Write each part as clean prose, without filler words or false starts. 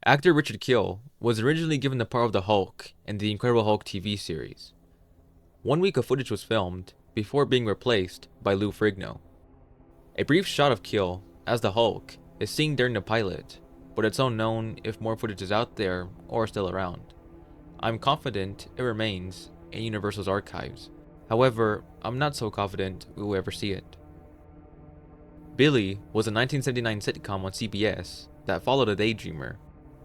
Actor Richard Kiel was originally given the part of the Hulk in the Incredible Hulk TV series. 1 week of footage was filmed before being replaced by Lou Ferrigno. A brief shot of Kiel as the Hulk is seen during the pilot, but it's unknown if more footage is out there or still around. I'm confident it remains in Universal's archives. However, I'm not so confident we will ever see it. Billy was a 1979 sitcom on CBS that followed a daydreamer.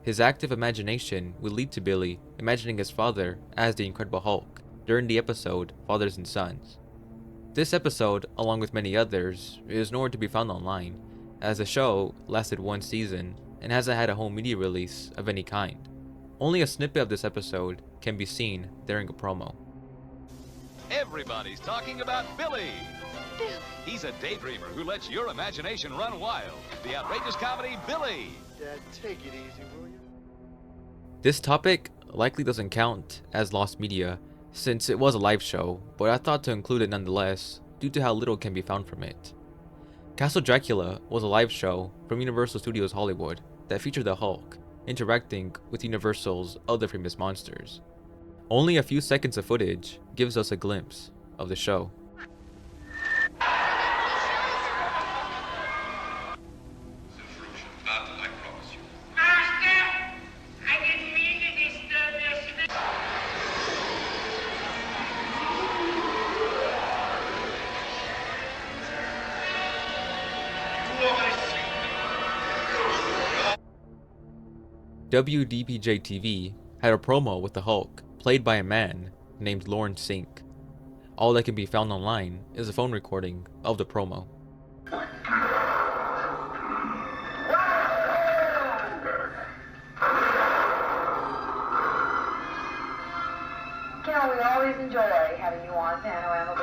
His active imagination would lead to Billy imagining his father as the Incredible Hulk during the episode Fathers and Sons. This episode, along with many others, is nowhere to be found online, as the show lasted 1 season and hasn't had a home media release of any kind. Only a snippet of this episode can be seen during a promo. Everybody's talking about Billy. He's a daydreamer who lets your imagination run wild. The outrageous comedy Billy. Dad, take it easy, will you? This topic likely doesn't count as lost media since it was a live show, but I thought to include it nonetheless due to how little can be found from it. Castle Dracula was a live show from Universal Studios Hollywood that featured the Hulk interacting with Universal's other famous monsters. Only a few seconds of footage gives us a glimpse of the show. WDBJ TV had a promo with the Hulk, played by a man named Lawrence Sink. All that can be found online is a phone recording of the promo. Cal, we always enjoy having you on Panorama.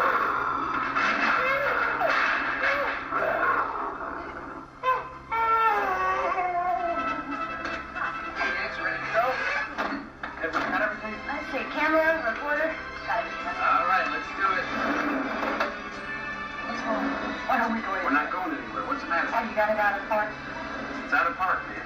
Camera, recorder. All right, let's do it. What's wrong? Why don't we go in? We're not going anywhere. What's the matter? Oh, you got it out of the park? It's out of park, man.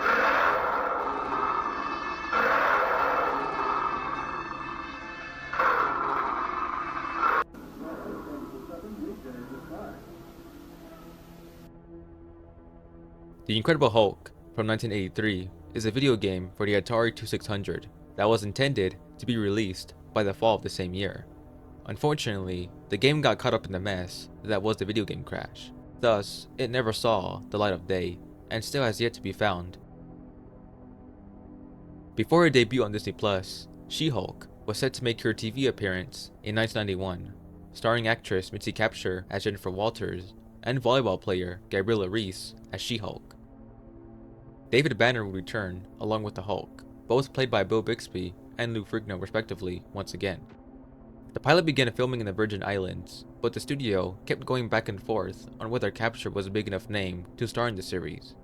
The Incredible Hulk from 1983 is a video game for the Atari 2600 that was intended to be released by the fall of the same year. Unfortunately, the game got caught up in the mess that was the video game crash. Thus, it never saw the light of day and still has yet to be found. Before her debut on Disney+, She-Hulk was set to make her TV appearance in 1991, starring actress Mitzi Kapture as Jennifer Walters and volleyball player Gabriella Reese as She-Hulk. David Banner would return along with the Hulk, both played by Bill Bixby and Lou Ferrigno respectively once again. The pilot began filming in the Virgin Islands, but the studio kept going back and forth on whether Kapture was a big enough name to star in the series.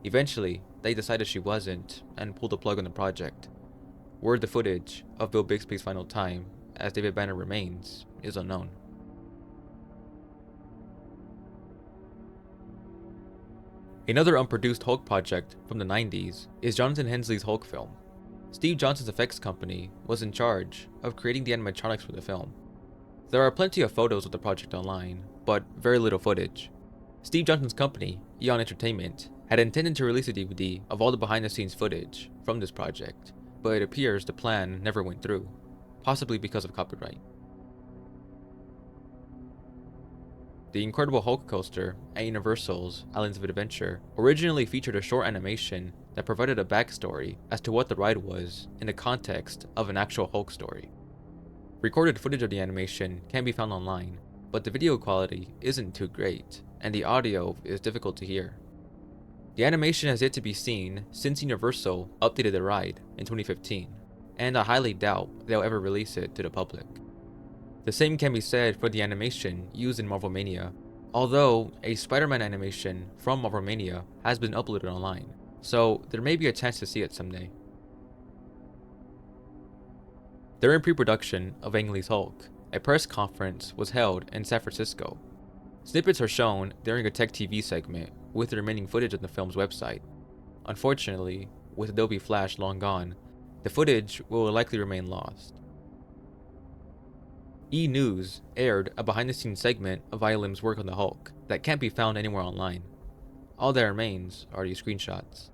Eventually, they decided she wasn't and pulled the plug on the project. Where the footage of Bill Bixby's final time as David Banner remains is unknown. Another unproduced Hulk project from the 90s is Jonathan Hensleigh's Hulk film. Steve Johnson's effects company was in charge of creating the animatronics for the film. There are plenty of photos of the project online, but very little footage. Steve Johnson's company, Eon Entertainment, had intended to release a DVD of all the behind-the-scenes footage from this project, but it appears the plan never went through, possibly because of copyright. The Incredible Hulk coaster at Universal's Islands of Adventure originally featured a short animation that provided a backstory as to what the ride was in the context of an actual Hulk story. Recorded footage of the animation can be found online, but the video quality isn't too great, and the audio is difficult to hear. The animation has yet to be seen since Universal updated the ride in 2015, and I highly doubt they'll ever release it to the public. The same can be said for the animation used in Marvel Mania, although a Spider-Man animation from Marvel Mania has been uploaded online, so there may be a chance to see it someday. During pre-production of Ang Lee's Hulk, a press conference was held in San Francisco. Snippets are shown during a Tech TV segment with the remaining footage on the film's website. Unfortunately, with Adobe Flash long gone, the footage will likely remain lost. E! News aired a behind-the-scenes segment of ILM's work on the Hulk that can't be found anywhere online. All that remains are these screenshots.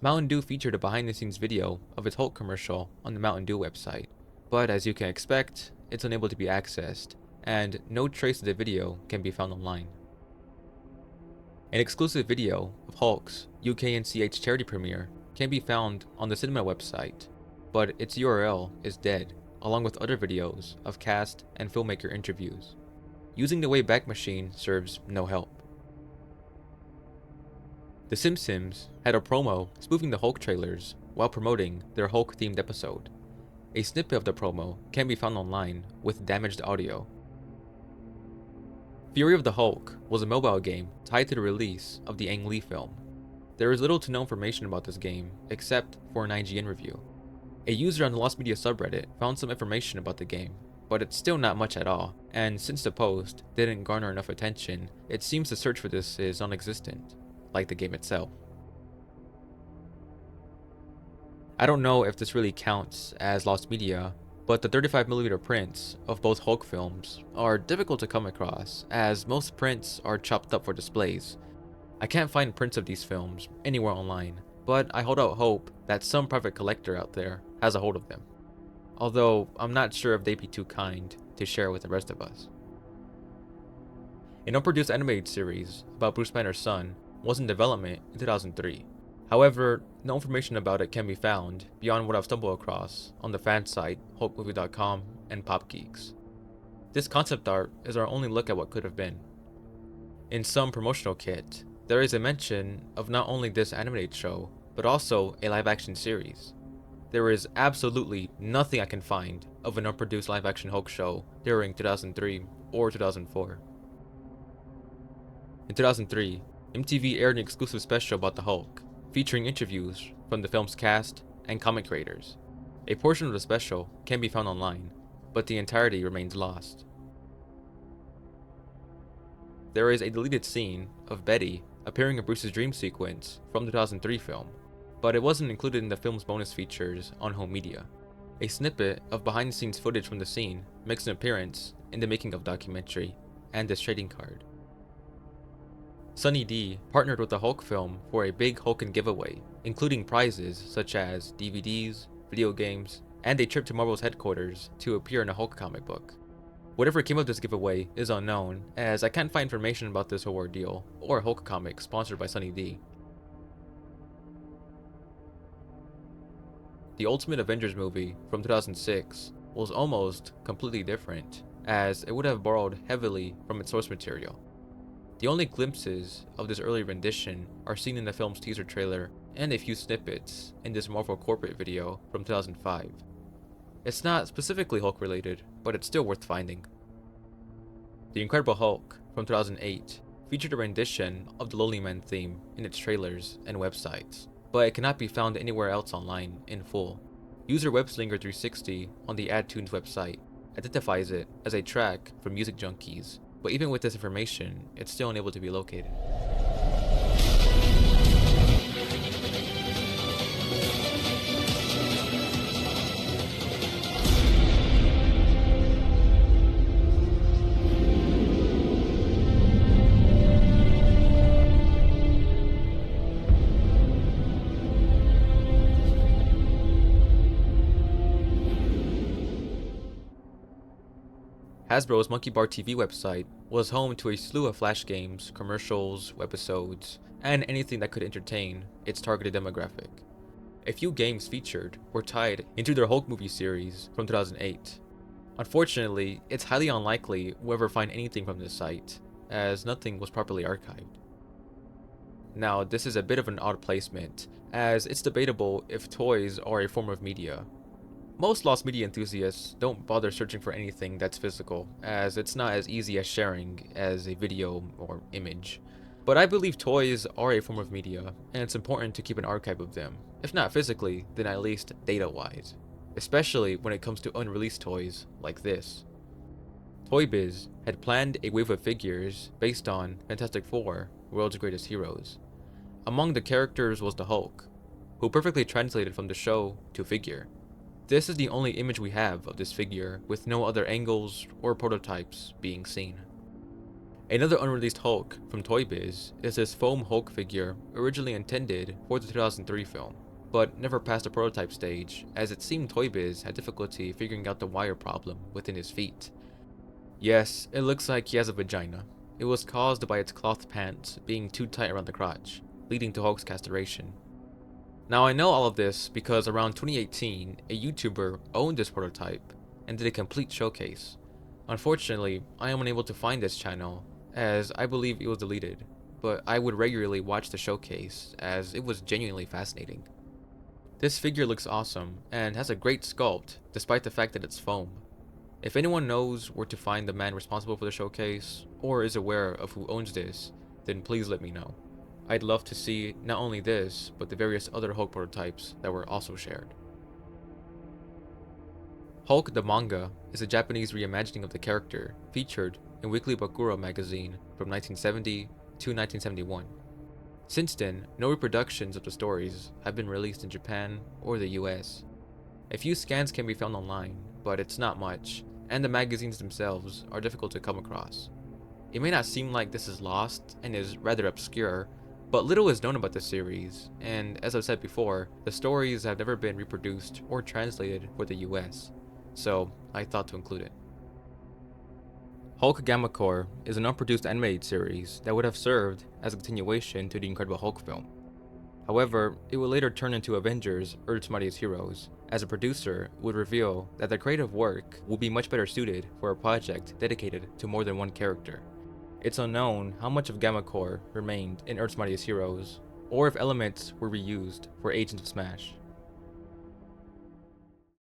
Mountain Dew featured a behind-the-scenes video of its Hulk commercial on the Mountain Dew website, but as you can expect, it's unable to be accessed, and no trace of the video can be found online. An exclusive video of Hulk's UK NCH Charity premiere can be found on the cinema website, but its URL is dead, along with other videos of cast and filmmaker interviews. Using the Wayback Machine serves no help. The Simpsons had a promo spoofing the Hulk trailers while promoting their Hulk-themed episode. A snippet of the promo can be found online with damaged audio. Fury of the Hulk was a mobile game tied to the release of the Ang Lee film. There is little to no information about this game except for an IGN review. A user on the Lost Media subreddit found some information about the game, but it's still not much at all, and since the post didn't garner enough attention, it seems the search for this is non-existent, like the game itself. I don't know if this really counts as lost media, but the 35mm prints of both Hulk films are difficult to come across, as most prints are chopped up for displays. I can't find prints of these films anywhere online, but I hold out hope that some private collector out there has a hold of them. Although I'm not sure if they'd be too kind to share with the rest of us. An unproduced animated series about Bruce Banner's son was in development in 2003. However, no information about it can be found beyond what I've stumbled across on the fan site HulkMovie.com and PopGeeks. This concept art is our only look at what could have been. In some promotional kit, there is a mention of not only this animated show, but also a live-action series. There is absolutely nothing I can find of an unproduced live-action Hulk show during 2003 or 2004. In 2003, MTV aired an exclusive special about the Hulk, featuring interviews from the film's cast and comic creators. A portion of the special can be found online, but the entirety remains lost. There is a deleted scene of Betty appearing in Bruce's dream sequence from the 2003 film, but it wasn't included in the film's bonus features on home media. A snippet of behind-the-scenes footage from the scene makes an appearance in the making of documentary and this trading card. Sunny D partnered with the Hulk film for a big Hulkin giveaway, including prizes such as DVDs, video games, and a trip to Marvel's headquarters to appear in a Hulk comic book. Whatever came of this giveaway is unknown, as I can't find information about this whole ordeal or Hulk comic sponsored by Sunny D. The Ultimate Avengers movie from 2006 was almost completely different, as it would have borrowed heavily from its source material. The only glimpses of this early rendition are seen in the film's teaser trailer and a few snippets in this Marvel corporate video from 2005. It's not specifically Hulk related, but it's still worth finding. The Incredible Hulk from 2008 featured a rendition of the Lonely Man theme in its trailers and websites, but it cannot be found anywhere else online in full. User WebSlinger360 on the AdTunes website identifies it as a track from Music Junkies, but even with this information, it's still unable to be located. Hasbro's Monkey Bar TV website was home to a slew of Flash games, commercials, webisodes, and anything that could entertain its targeted demographic. A few games featured were tied into their Hulk movie series from 2008. Unfortunately, it's highly unlikely we'll ever find anything from this site, as nothing was properly archived. Now, this is a bit of an odd placement, as it's debatable if toys are a form of media. Most lost media enthusiasts don't bother searching for anything that's physical, as it's not as easy as sharing as a video or image. But I believe toys are a form of media, and it's important to keep an archive of them, if not physically, then at least data-wise, especially when it comes to unreleased toys like this. Toy Biz had planned a wave of figures based on Fantastic Four: World's Greatest Heroes. Among the characters was the Hulk, who perfectly translated from the show to figure. This is the only image we have of this figure, with no other angles or prototypes being seen. Another unreleased Hulk from Toy Biz is this foam Hulk figure originally intended for the 2003 film, but never passed the prototype stage as it seemed Toy Biz had difficulty figuring out the wire problem within his feet. Yes, it looks like he has a vagina. It was caused by its cloth pants being too tight around the crotch, leading to Hulk's castration. Now I know all of this because around 2018, a YouTuber owned this prototype and did a complete showcase. Unfortunately, I am unable to find this channel as I believe it was deleted, but I would regularly watch the showcase as it was genuinely fascinating. This figure looks awesome and has a great sculpt despite the fact that it's foam. If anyone knows where to find the man responsible for the showcase or is aware of who owns this, then please let me know. I'd love to see not only this, but the various other Hulk prototypes that were also shared. Hulk the manga is a Japanese reimagining of the character featured in Weekly Bakuro magazine from 1970 to 1971. Since then, no reproductions of the stories have been released in Japan or the US. A few scans can be found online, but it's not much, and the magazines themselves are difficult to come across. It may not seem like this is lost and is rather obscure, but little is known about the series, and as I've said before, the stories have never been reproduced or translated for the US, so I thought to include it. Hulk Gamma Corps is an unproduced animated series that would have served as a continuation to the Incredible Hulk film. However, it would later turn into Avengers Earth's Mightiest Heroes, as a producer would reveal that the creative work would be much better suited for a project dedicated to more than one character. It's unknown how much of Gamma Corps remained in Earth's Mightiest Heroes, or if elements were reused for Agents of Smash.